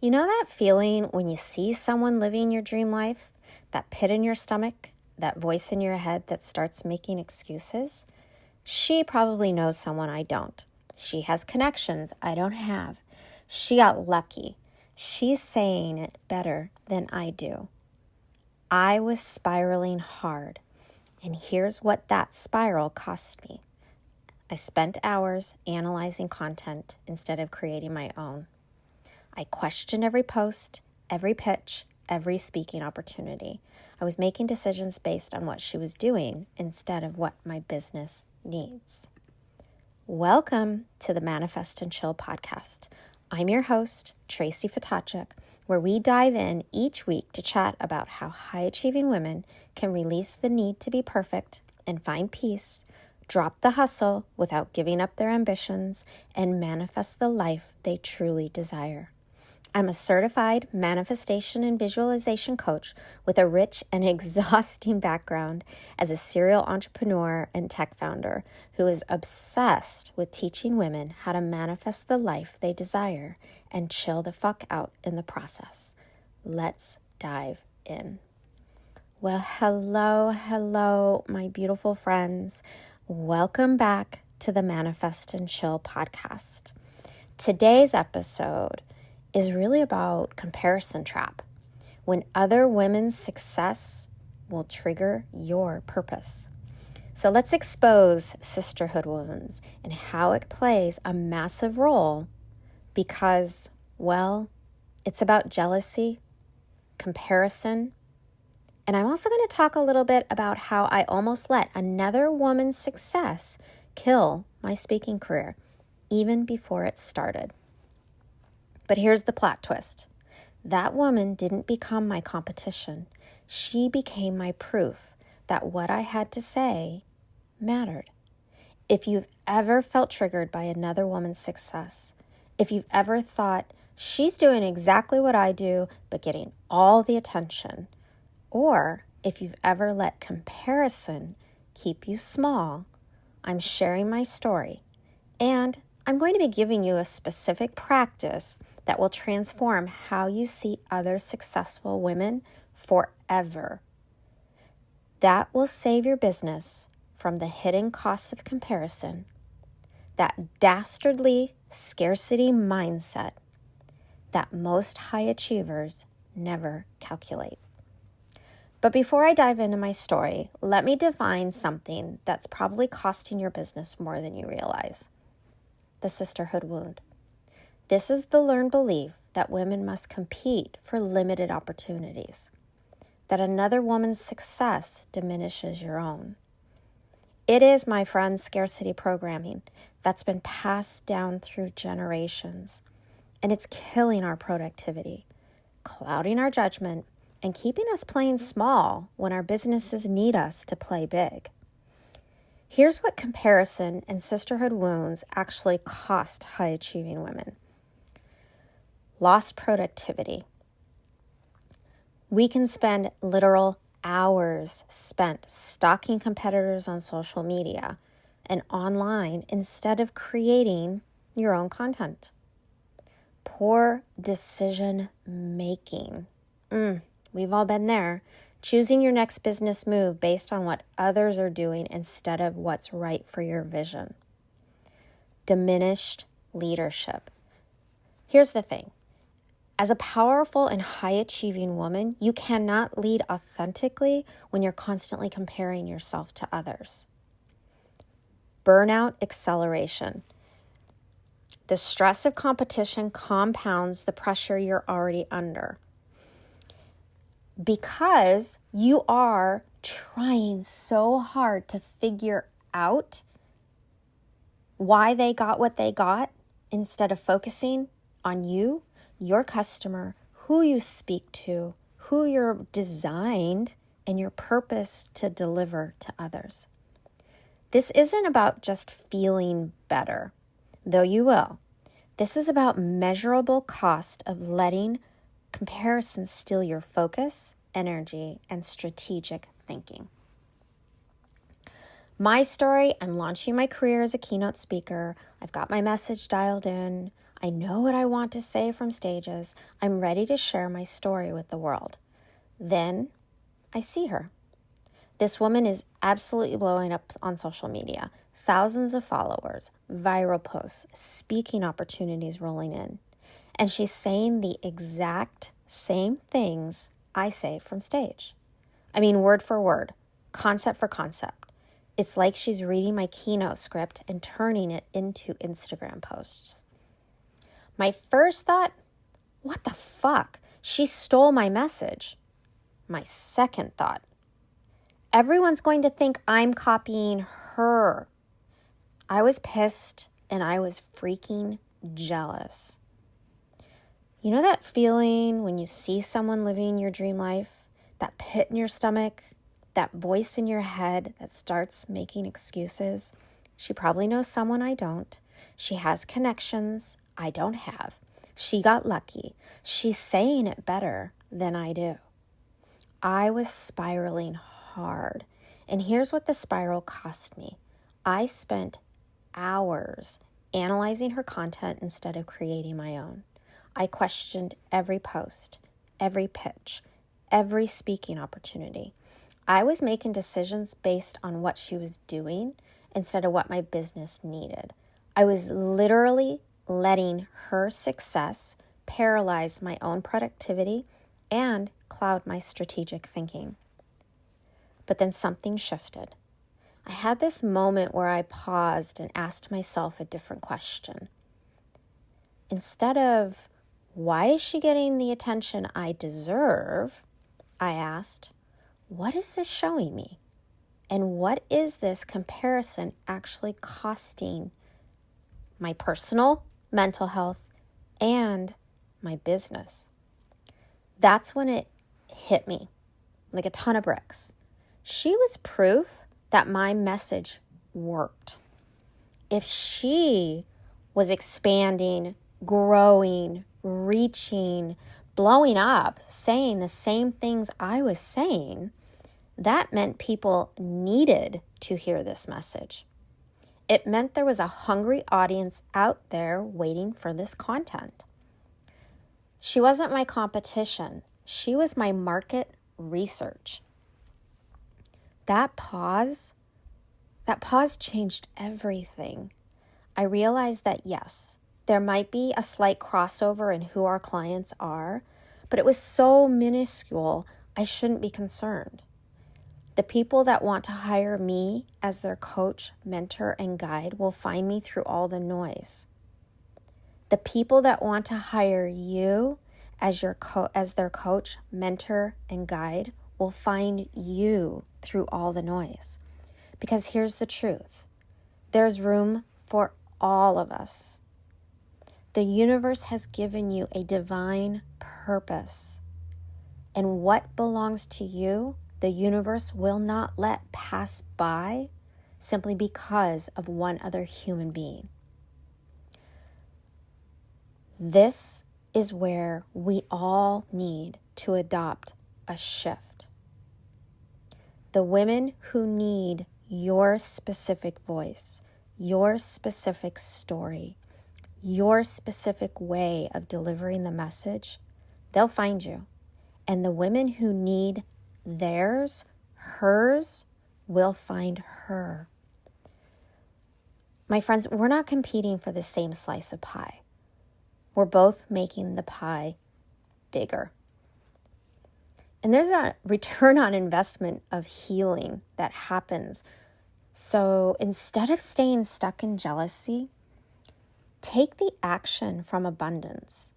You know that feeling when you see someone living your dream life? That pit in your stomach? That voice in your head that starts making excuses? She probably knows someone I don't. She has connections I don't have. She got lucky. She's saying it better than I do. I was spiraling hard, and here's what that spiral cost me. I spent hours analyzing content instead of creating my own. I questioned every post, every pitch, every speaking opportunity. I was making decisions based on what she was doing instead of what my business needs. Welcome to the Manifest and Chill podcast. I'm your host, Tracy Ftacek, where we dive in each week to chat about how high-achieving women can release the need to be perfect and find peace, drop the hustle without giving up their ambitions, and manifest the life they truly desire. I'm a certified manifestation and visualization coach with a rich and exhausting background as a serial entrepreneur and tech founder who is obsessed with teaching women how to manifest the life they desire and chill the fuck out in the process. Let's dive in. Well, hello, my beautiful friends. Welcome back to the Manifest and Chill podcast. Today's episode is really about comparison trap, when other women's success will trigger your purpose. So let's expose sisterhood wounds and how it plays a massive role because, well, it's about jealousy, comparison, and I'm also going to talk a little bit about how I almost let another woman's success kill my speaking career, even before it started. But here's the plot twist. That woman didn't become my competition. She became my proof that what I had to say mattered. If you've ever felt triggered by another woman's success, if you've ever thought, she's doing exactly what I do, but getting all the attention, or if you've ever let comparison keep you small, I'm sharing my story, and I'm going to be giving you a specific practice that will transform how you see other successful women forever. That will save your business from the hidden costs of comparison, that dastardly scarcity mindset that most high achievers never calculate. But before I dive into my story, let me define something that's probably costing your business more than you realize. The sisterhood wound. This is the learned belief that women must compete for limited opportunities, that another woman's success diminishes your own. It is, my friends, scarcity programming that's been passed down through generations, and it's killing our productivity, clouding our judgment, and keeping us playing small when our businesses need us to play big. Here's what comparison and sisterhood wounds actually cost high-achieving women. Lost productivity. We can spend literal hours spent stalking competitors on social media and online instead of creating your own content. Poor decision making. We've all been there. Choosing your next business move based on what others are doing instead of what's right for your vision. Diminished leadership. Here's the thing. As a powerful and high-achieving woman, you cannot lead authentically when you're constantly comparing yourself to others. Burnout acceleration. The stress of competition compounds the pressure you're already under, because you are trying so hard to figure out why they got what they got instead of focusing on you, your customer, who you speak to, who you're designed, and your purpose to deliver to others. This isn't about just feeling better, though you will. This is about measurable cost of letting comparison steal your focus, energy, and strategic thinking. My story, I'm launching my career as a keynote speaker. I've got my message dialed in. I know what I want to say from stages. I'm ready to share my story with the world. Then I see her. This woman is absolutely blowing up on social media. Thousands of followers, viral posts, speaking opportunities rolling in. And she's saying the exact same things I say from stage. I mean, word for word, concept for concept. It's like she's reading my keynote script and turning it into Instagram posts. My first thought, what the fuck? She stole my message. My second thought, everyone's going to think I'm copying her. I was pissed and I was freaking jealous. You know that feeling when you see someone living your dream life? That pit in your stomach? That voice in your head that starts making excuses? She probably knows someone I don't. She has connections I don't have. She got lucky. She's saying it better than I do. I was spiraling hard. And here's what the spiral cost me. I spent hours analyzing her content instead of creating my own. I questioned every post, every pitch, every speaking opportunity. I was making decisions based on what she was doing instead of what my business needed. I was literally letting her success paralyze my own productivity and cloud my strategic thinking. But then something shifted. I had this moment where I paused and asked myself a different question. Instead of, why is she getting the attention I deserve? I asked, what is this showing me? And what is this comparison actually costing my personal, mental health, and my business? That's when it hit me like a ton of bricks. She was proof that my message worked. If she was expanding, growing, reaching, blowing up, saying the same things I was saying, that meant people needed to hear this message. It meant there was a hungry audience out there waiting for this content. She wasn't my competition. She was my market research. That pause changed everything. I realized that yes, there might be a slight crossover in who our clients are, but it was so minuscule, I shouldn't be concerned. The people that want to hire me as their coach, mentor, and guide will find me through all the noise. The people that want to hire you as their coach, mentor, and guide will find you through all the noise. Because here's the truth. There's room for all of us. The universe has given you a divine purpose. And what belongs to you, the universe will not let pass by simply because of one other human being. This is where we all need to adopt a shift. The women who need your specific voice, your specific story, your specific way of delivering the message, they'll find you. And the women who need theirs, hers, will find her. My friends, we're not competing for the same slice of pie. We're both making the pie bigger. And there's a return on investment of healing that happens. So instead of staying stuck in jealousy, take the action from abundance,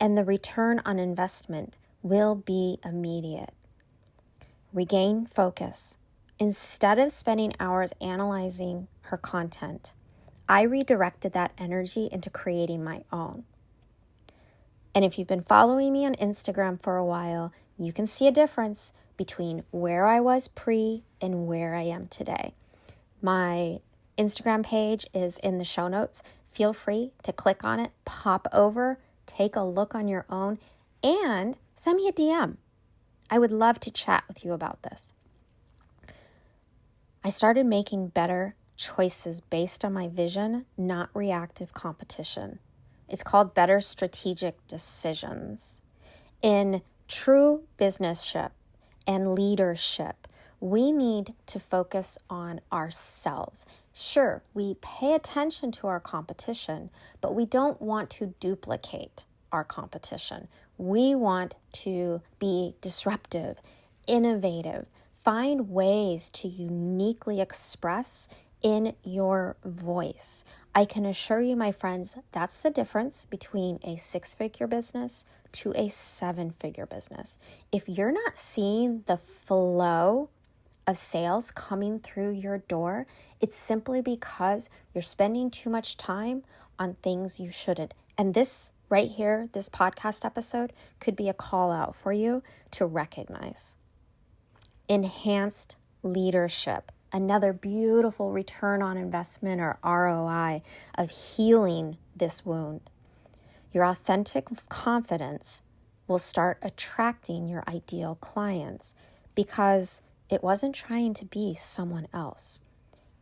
and the return on investment will be immediate. Regain focus. Instead of spending hours analyzing her content, I redirected that energy into creating my own. And if you've been following me on Instagram for a while, you can see a difference between where I was pre and where I am today. My Instagram page is in the show notes. Feel free to click on it, pop over, take a look on your own, and send me a DM. I would love to chat with you about this. I started making better choices based on my vision, not reactive competition. It's called better strategic decisions. In true businessship and leadership, we need to focus on ourselves. Sure, we pay attention to our competition, but we don't want to duplicate our competition. We want to be disruptive, innovative, find ways to uniquely express in your voice. I can assure you, my friends, that's the difference between a 6-figure business to a 7-figure business. If you're not seeing the flow of sales coming through your door, it's simply because you're spending too much time on things you shouldn't. And this right here, this podcast episode, could be a call out for you to recognize. Enhanced leadership, another beautiful return on investment or ROI of healing this wound. Your authentic confidence will start attracting your ideal clients because it wasn't trying to be someone else.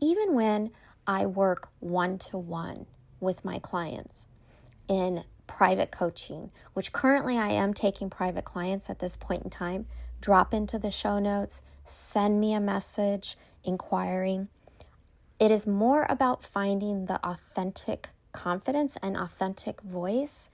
Even when I work one-to-one with my clients in private coaching, which currently I am taking private clients at this point in time, drop into the show notes, send me a message inquiring. It is more about finding the authentic confidence and authentic voice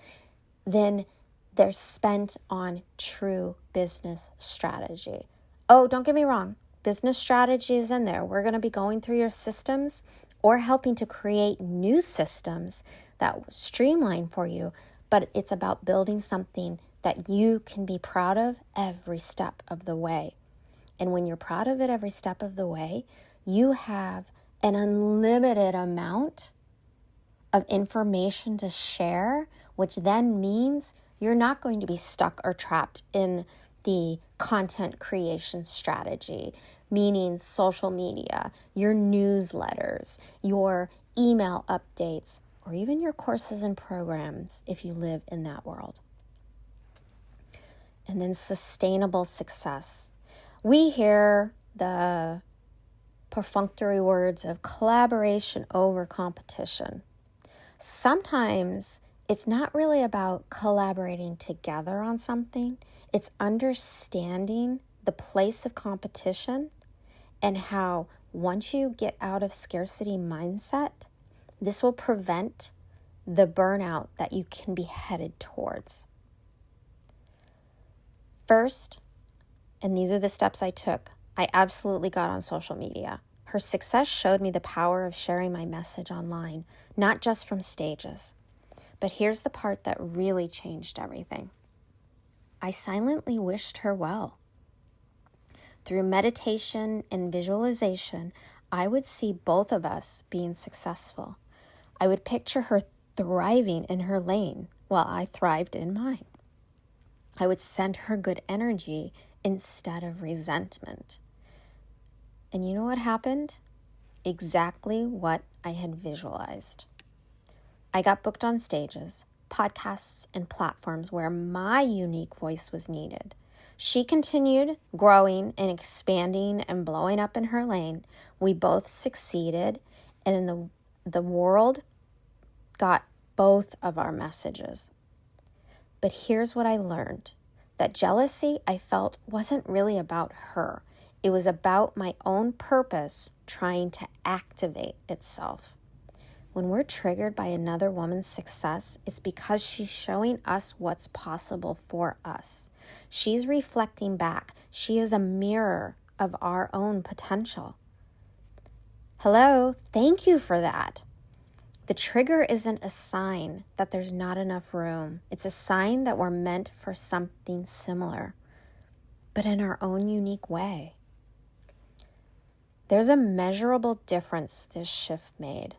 than they're spent on true business strategy. Oh, don't get me wrong. Business strategy is in there. We're going to be going through your systems or helping to create new systems that streamline for you. But it's about building something that you can be proud of every step of the way. And when you're proud of it every step of the way, you have an unlimited amount of information to share, which then means you're not going to be stuck or trapped in the content creation strategy, meaning social media, your newsletters, your email updates, or even your courses and programs if you live in that world. And then sustainable success. We hear the perfunctory words of collaboration over competition. Sometimes it's not really about collaborating together on something. It's understanding the place of competition and how once you get out of scarcity mindset, this will prevent the burnout that you can be headed towards. First, and these are the steps I took, I absolutely got on social media. Her success showed me the power of sharing my message online, not just from stages. But here's the part that really changed everything. I silently wished her well. Through meditation and visualization, I would see both of us being successful. I would picture her thriving in her lane while I thrived in mine. I would send her good energy instead of resentment. And you know what happened? Exactly what I had visualized. I got booked on stages, podcasts, and platforms where my unique voice was needed. She continued growing and expanding and blowing up in her lane. We both succeeded, and the world got both of our messages. But here's what I learned. That jealousy I felt wasn't really about her. It was about my own purpose trying to activate itself. When we're triggered by another woman's success, it's because she's showing us what's possible for us. She's reflecting back. She is a mirror of our own potential. Hello, thank you for that. The trigger isn't a sign that there's not enough room. It's a sign that we're meant for something similar, but in our own unique way. There's a measurable difference this shift made.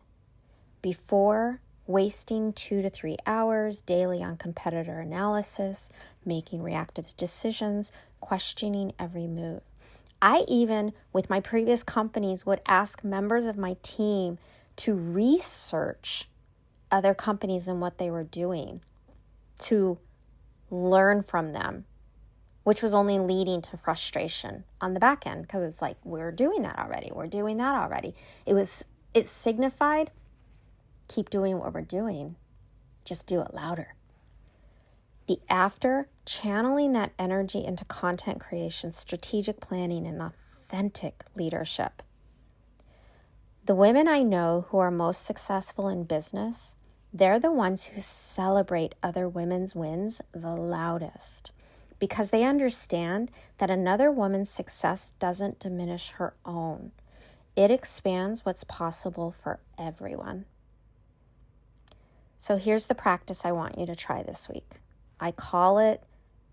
Before, wasting 2 to 3 hours daily on competitor analysis, making reactive decisions, questioning every move. I even, with my previous companies, would ask members of my team to research other companies and what they were doing, to learn from them, which was only leading to frustration on the back end because it's like, we're doing that already. It signified, keep doing what we're doing. Just do it louder. The after, channeling that energy into content creation, strategic planning, and authentic leadership. The women I know who are most successful in business, they're the ones who celebrate other women's wins the loudest because they understand that another woman's success doesn't diminish her own. It expands what's possible for everyone. So here's the practice I want you to try this week. I call it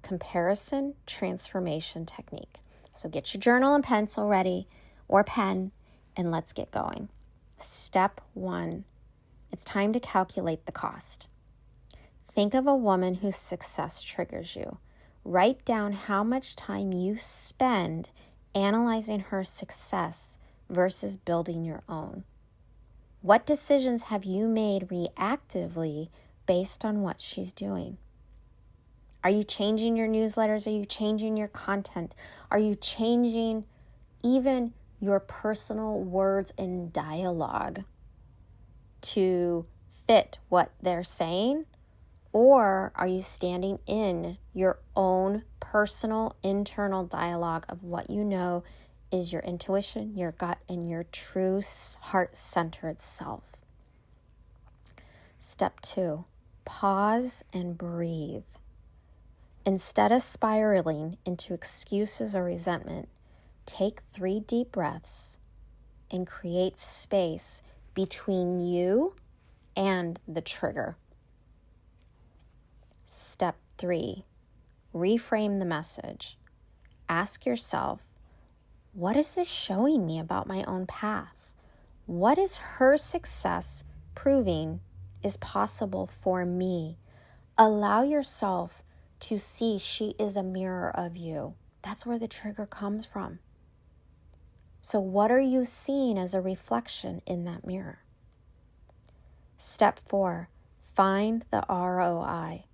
comparison transformation technique. So get your journal and pencil ready or pen and let's get going. Step 1, it's time to calculate the cost. Think of a woman whose success triggers you. Write down how much time you spend analyzing her success versus building your own. What decisions have you made reactively based on what she's doing? Are you changing your newsletters? Are you changing your content? Are you changing even your personal words and dialogue to fit what they're saying? Or are you standing in your own personal internal dialogue of what you know is your intuition, your gut, and your true heart-centered self? Step 2, pause and breathe. Instead of spiraling into excuses or resentment, take 3 deep breaths and create space between you and the trigger. Step 3, reframe the message. Ask yourself, what is this showing me about my own path? What is her success proving is possible for me? Allow yourself to see she is a mirror of you. That's where the trigger comes from. So what are you seeing as a reflection in that mirror? Step 4, find the ROI.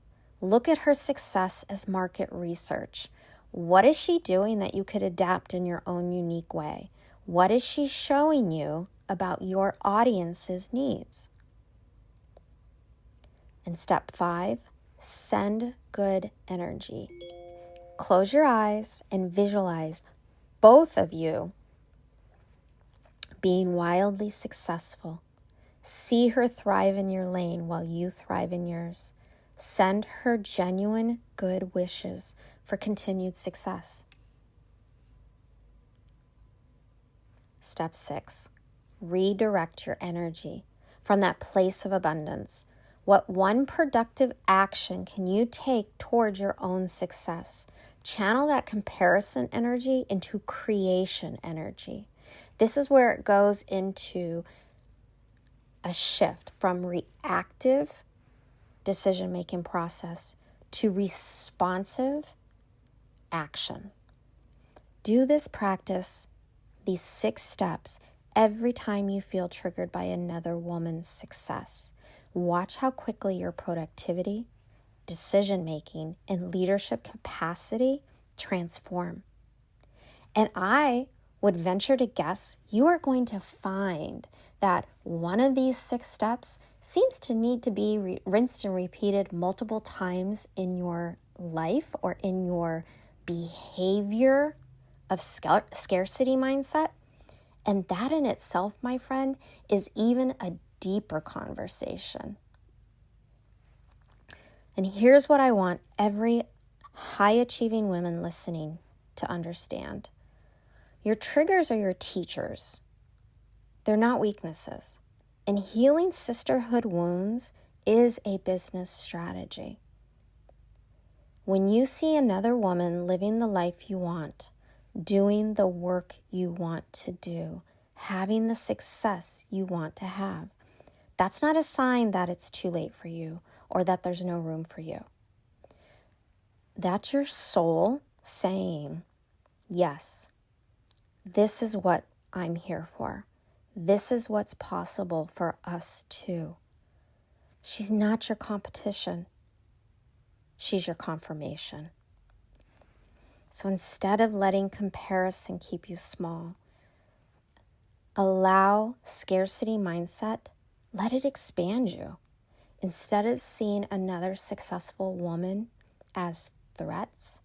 Look at her success as market research. What is she doing that you could adapt in your own unique way? What is she showing you about your audience's needs? And step 5, send good energy. Close your eyes and visualize both of you being wildly successful. See her thrive in your lane while you thrive in yours. Send her genuine good wishes for continued success. Step 6, redirect your energy from that place of abundance. What one productive action can you take towards your own success? Channel that comparison energy into creation energy. This is where it goes into a shift from reactive decision-making process to responsive action. Do this practice, these 6 steps, every time you feel triggered by another woman's success. Watch how quickly your productivity, decision-making, and leadership capacity transform. And I would venture to guess you are going to find that one of these 6 steps seems to need to be rinsed and repeated multiple times in your life or in your behavior of scarcity mindset. And that in itself, my friend, is even a deeper conversation. And here's what I want every high-achieving woman listening to understand. Your triggers are your teachers. They're not weaknesses. And healing sisterhood wounds is a business strategy. When you see another woman living the life you want, doing the work you want to do, having the success you want to have, that's not a sign that it's too late for you or that there's no room for you. That's your soul saying, yes, this is what I'm here for. This is what's possible for us too. She's not your competition. She's your confirmation. So instead of letting comparison keep you small, allow scarcity mindset, let it expand you. Instead of seeing another successful woman as threats,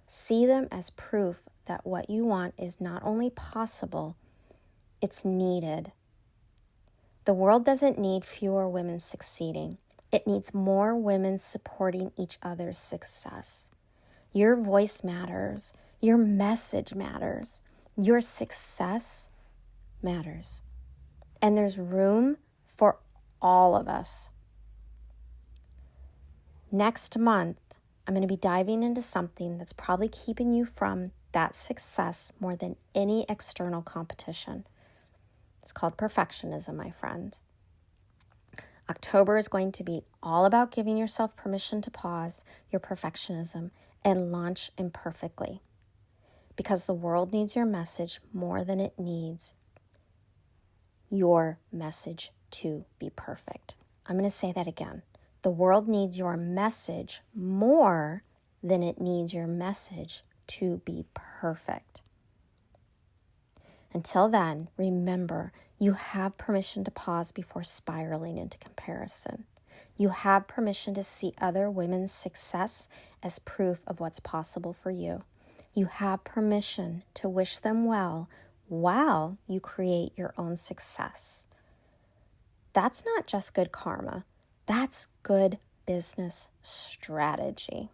see them as proof that what you want is not only possible, it's needed. The world doesn't need fewer women succeeding. It needs more women supporting each other's success. Your voice matters. Your message matters. Your success matters. And there's room for all of us. Next month, I'm going to be diving into something that's probably keeping you from that success more than any external competition. It's called perfectionism, my friend. October is going to be all about giving yourself permission to pause your perfectionism and launch imperfectly. Because the world needs your message more than it needs your message to be perfect. I'm going to say that again. The world needs your message more than it needs your message to be perfect. Until then, remember, you have permission to pause before spiraling into comparison. You have permission to see other women's success as proof of what's possible for you. You have permission to wish them well while you create your own success. That's not just good karma. That's good business strategy.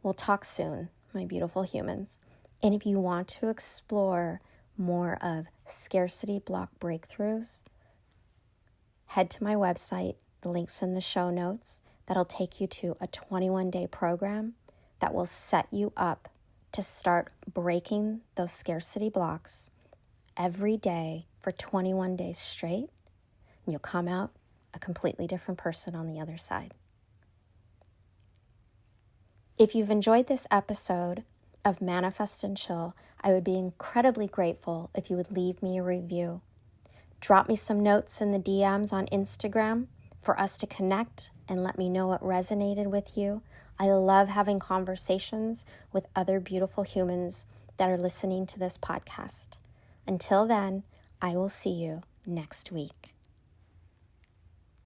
We'll talk soon, my beautiful humans. And if you want to explore more of Scarcity Block Breakthroughs, head to my website. The link's in the show notes. That'll take you to a 21-day program that will set you up to start breaking those scarcity blocks every day for 21 days straight. And you'll come out a completely different person on the other side. If you've enjoyed this episode of Manifest and Chill, I would be incredibly grateful if you would leave me a review. Drop me some notes in the DMs on Instagram for us to connect and let me know what resonated with you. I love having conversations with other beautiful humans that are listening to this podcast. Until then, I will see you next week.